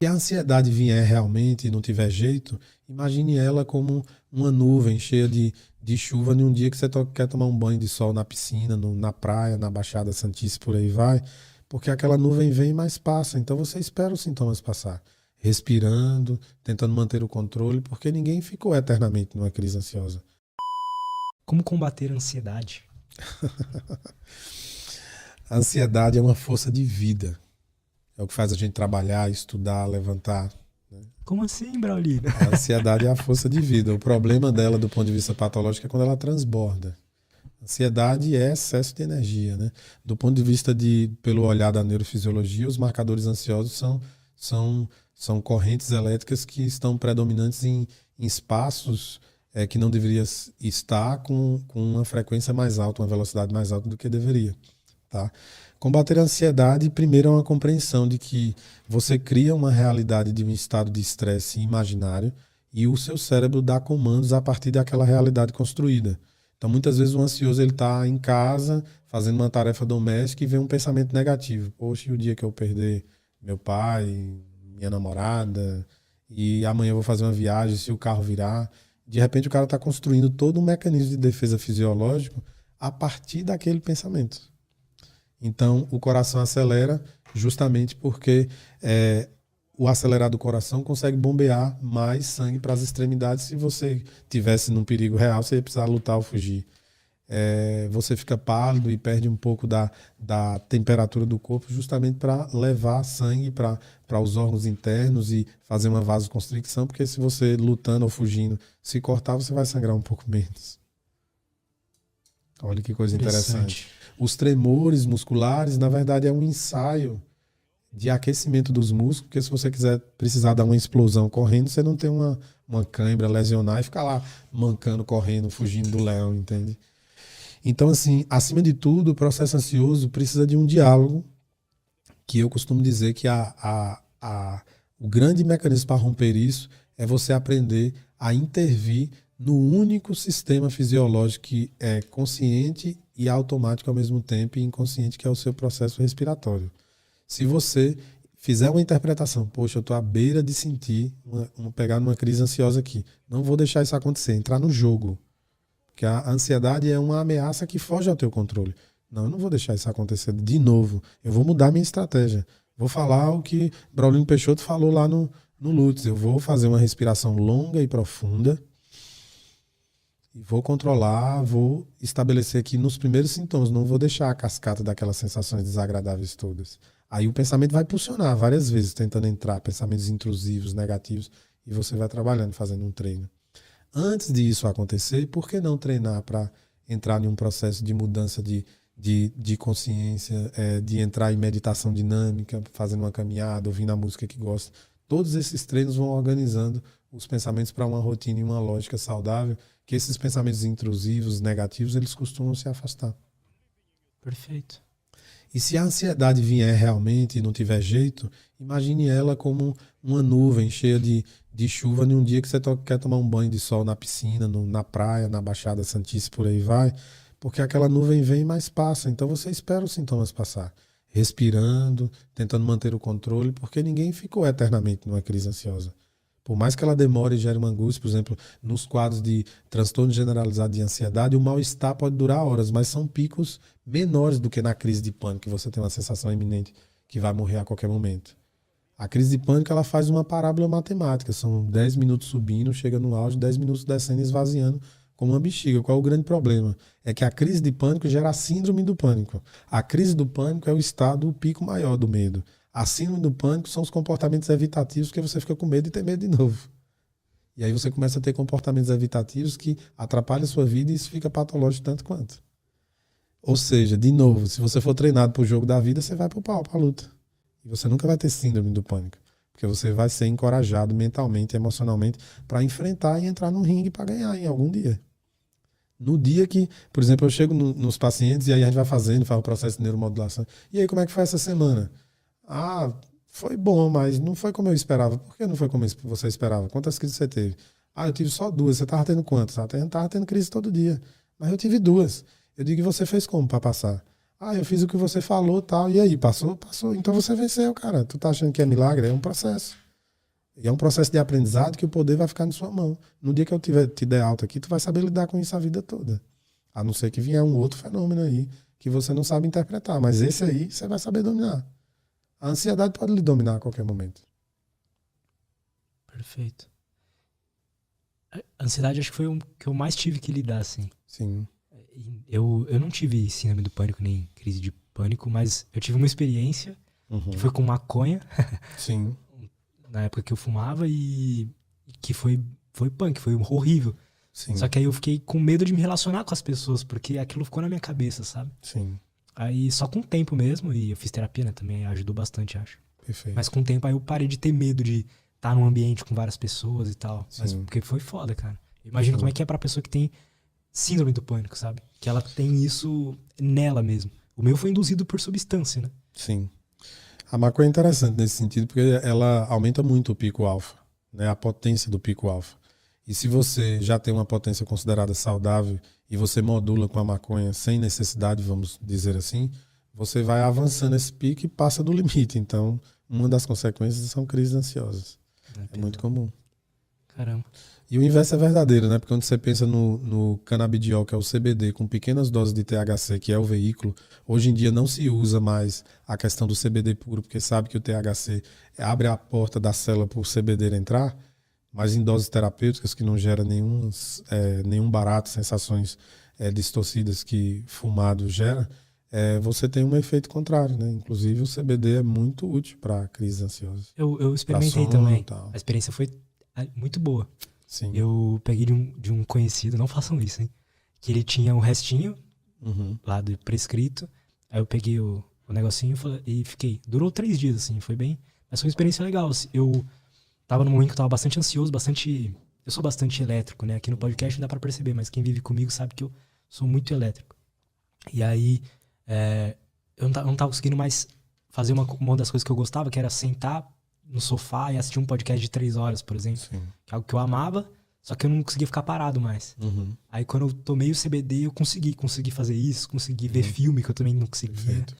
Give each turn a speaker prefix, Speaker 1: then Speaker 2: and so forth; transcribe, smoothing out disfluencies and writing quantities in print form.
Speaker 1: Se a ansiedade vier realmente e não tiver jeito, imagine ela como uma nuvem cheia de chuva num dia que você quer tomar um banho de sol na piscina, na praia, na Baixada Santista, por aí vai, porque aquela nuvem vem, mas passa. Então você espera os sintomas passar, respirando, tentando manter o controle, porque ninguém ficou eternamente numa crise ansiosa.
Speaker 2: Como combater a ansiedade?
Speaker 1: A ansiedade é uma força de vida. É o que faz a gente trabalhar, estudar, levantar.
Speaker 2: Como assim, Braulino?
Speaker 1: A ansiedade é a força de vida. O problema dela, do ponto de vista patológico, é quando ela transborda. Ansiedade é excesso de energia, né? Do ponto de vista pelo olhar da neurofisiologia, os marcadores ansiosos são correntes elétricas que estão predominantes em espaços que não deveria estar com uma frequência mais alta, uma velocidade mais alta do que deveria, tá? Combater a ansiedade, primeiro, é uma compreensão de que você cria uma realidade de um estado de estresse imaginário e o seu cérebro dá comandos a partir daquela realidade construída. Então, muitas vezes o ansioso ele está em casa fazendo uma tarefa doméstica e vem um pensamento negativo. Poxa, e o dia que eu perder meu pai, minha namorada, e amanhã eu vou fazer uma viagem, se o carro virar. De repente o cara está construindo todo um mecanismo de defesa fisiológico a partir daquele pensamento. Então, o coração acelera justamente porque o acelerar do coração consegue bombear mais sangue para as extremidades. Se você tivesse num perigo real, você ia precisar lutar ou fugir. Você fica pálido e perde um pouco da temperatura do corpo justamente para levar sangue para os órgãos internos e fazer uma vasoconstricção, porque se você lutando ou fugindo se cortar, você vai sangrar um pouco menos. Olha que coisa interessante. Os tremores musculares, na verdade, é um ensaio de aquecimento dos músculos, porque se você precisar dar uma explosão correndo, você não tem uma cãibra, lesionar e ficar lá mancando, correndo, fugindo do leão, entende? Então, assim, acima de tudo, o processo ansioso precisa de um diálogo, que eu costumo dizer que o grande mecanismo para romper isso é você aprender a intervir no único sistema fisiológico que é consciente e automático ao mesmo tempo e inconsciente, que é o seu processo respiratório. Se você fizer uma interpretação, poxa, eu estou à beira de sentir, pegar numa crise ansiosa aqui, não vou deixar isso acontecer, entrar no jogo. Porque a ansiedade é uma ameaça que foge ao teu controle. Não, eu não vou deixar isso acontecer de novo. Eu vou mudar minha estratégia. Vou falar o que Braulino Peixoto falou lá no Lutz. Eu vou fazer uma respiração longa e profunda. E vou controlar, vou estabelecer aqui nos primeiros sintomas. Não vou deixar a cascata daquelas sensações desagradáveis todas. Aí o pensamento vai pulsionar várias vezes, tentando entrar, pensamentos intrusivos, negativos. E você vai trabalhando, fazendo um treino. Antes de isso acontecer, por que não treinar para entrar em um processo de mudança de consciência, de entrar em meditação dinâmica, fazendo uma caminhada, ouvindo a música que gosta? Todos esses treinos vão organizando os pensamentos para uma rotina e uma lógica saudável, que esses pensamentos intrusivos, negativos, eles costumam se afastar.
Speaker 2: Perfeito.
Speaker 1: E se a ansiedade vier realmente e não tiver jeito, imagine ela como uma nuvem cheia de chuva num dia que você quer tomar um banho de sol na piscina, na praia, na Baixada Santista, por aí vai, porque aquela nuvem vem, mas passa. Então você espera os sintomas passar, respirando, tentando manter o controle, porque ninguém ficou eternamente numa crise ansiosa. Por mais que ela demore e gere uma angústia, por exemplo, nos quadros de transtorno generalizado de ansiedade, o mal-estar pode durar horas, mas são picos menores do que na crise de pânico, que você tem uma sensação iminente que vai morrer a qualquer momento. A crise de pânico ela faz uma parábola matemática, são 10 minutos subindo, chega no auge, 10 minutos descendo e esvaziando como uma bexiga. Qual é o grande problema? É que a crise de pânico gera a síndrome do pânico. A crise do pânico é o estado, o pico maior do medo. A síndrome do pânico são os comportamentos evitativos que você fica com medo e tem medo de novo. E aí você começa a ter comportamentos evitativos que atrapalham a sua vida e isso fica patológico tanto quanto. Ou seja, de novo, se você for treinado para o jogo da vida, você vai para o pau, para a luta. E você nunca vai ter síndrome do pânico. Porque você vai ser encorajado mentalmente, emocionalmente, para enfrentar e entrar no ringue para ganhar em algum dia. No dia que, por exemplo, eu chego nos pacientes e aí a gente vai faz o processo de neuromodulação. E aí, como é que foi essa semana? Ah, foi bom, mas não foi como eu esperava. Por que não foi como você esperava? Quantas crises você teve? Ah, eu tive só 2. Você estava tendo quantas? Eu estava tendo crise todo dia. Mas eu tive 2. Eu digo que você fez como para passar? Ah, eu fiz o que você falou, tal. E aí, passou? Passou. Então você venceu, cara. Tu tá achando que é milagre? É um processo. E é um processo de aprendizado que o poder vai ficar na sua mão. No dia que eu te der alta aqui, tu vai saber lidar com isso a vida toda. A não ser que vier um outro fenômeno aí que você não sabe interpretar. Mas esse aí você vai saber dominar. A ansiedade pode lhe dominar a qualquer momento.
Speaker 2: Perfeito. A ansiedade acho que foi o que eu mais tive que lidar, assim.
Speaker 1: Sim.
Speaker 2: Eu não tive síndrome do pânico, nem crise de pânico, mas eu tive uma experiência que foi com maconha.
Speaker 1: Sim.
Speaker 2: Na época que eu fumava e que foi punk, foi horrível.
Speaker 1: Sim.
Speaker 2: Só que aí eu fiquei com medo de me relacionar com as pessoas, porque aquilo ficou na minha cabeça, sabe?
Speaker 1: Sim.
Speaker 2: Aí só com o tempo mesmo, e eu fiz terapia, né, também ajudou bastante, acho.
Speaker 1: Perfeito.
Speaker 2: Mas com o tempo aí eu parei de ter medo de estar num ambiente com várias pessoas e tal. Mas porque foi foda, cara. Imagina como é que é pra pessoa que tem síndrome do pânico, sabe? Que ela tem isso nela mesmo. O meu foi induzido por substância, né?
Speaker 1: Sim. A maconha é interessante nesse sentido, porque ela aumenta muito o pico alfa, né? A potência do pico alfa. E se você já tem uma potência considerada saudável e você modula com a maconha sem necessidade, vamos dizer assim, você vai avançando esse pico e passa do limite. Então, uma das consequências são crises ansiosas. É muito comum.
Speaker 2: Caramba.
Speaker 1: E o inverso é verdadeiro, né? Porque quando você pensa no canabidiol, que é o CBD, com pequenas doses de THC, que é o veículo, hoje em dia não se usa mais a questão do CBD puro, porque sabe que o THC abre a porta da célula para o CBD entrar, mas em doses terapêuticas que não gera nenhum barato, sensações distorcidas que fumado gera, você tem um efeito contrário, né? Inclusive o CBD é muito útil para crises ansiosas.
Speaker 2: Eu experimentei também. A experiência foi muito boa.
Speaker 1: Sim.
Speaker 2: Eu peguei de um conhecido, não façam isso, hein? Que ele tinha um restinho lá do prescrito. Aí eu peguei o negocinho e fiquei. Durou 3 dias, assim, foi bem. Mas foi uma experiência legal. Eu tava num momento que eu tava bastante ansioso, eu sou bastante elétrico, né? Aqui no podcast não dá pra perceber, mas quem vive comigo sabe que eu sou muito elétrico. E aí, eu não tava conseguindo mais fazer uma das coisas que eu gostava, que era sentar no sofá e assistir um podcast de 3 horas, por exemplo.
Speaker 1: Sim.
Speaker 2: Que é algo que eu amava, só que eu não conseguia ficar parado mais. Aí quando eu tomei o CBD, eu consegui fazer isso, consegui ver filme, que eu também não conseguia.
Speaker 1: Perfeito.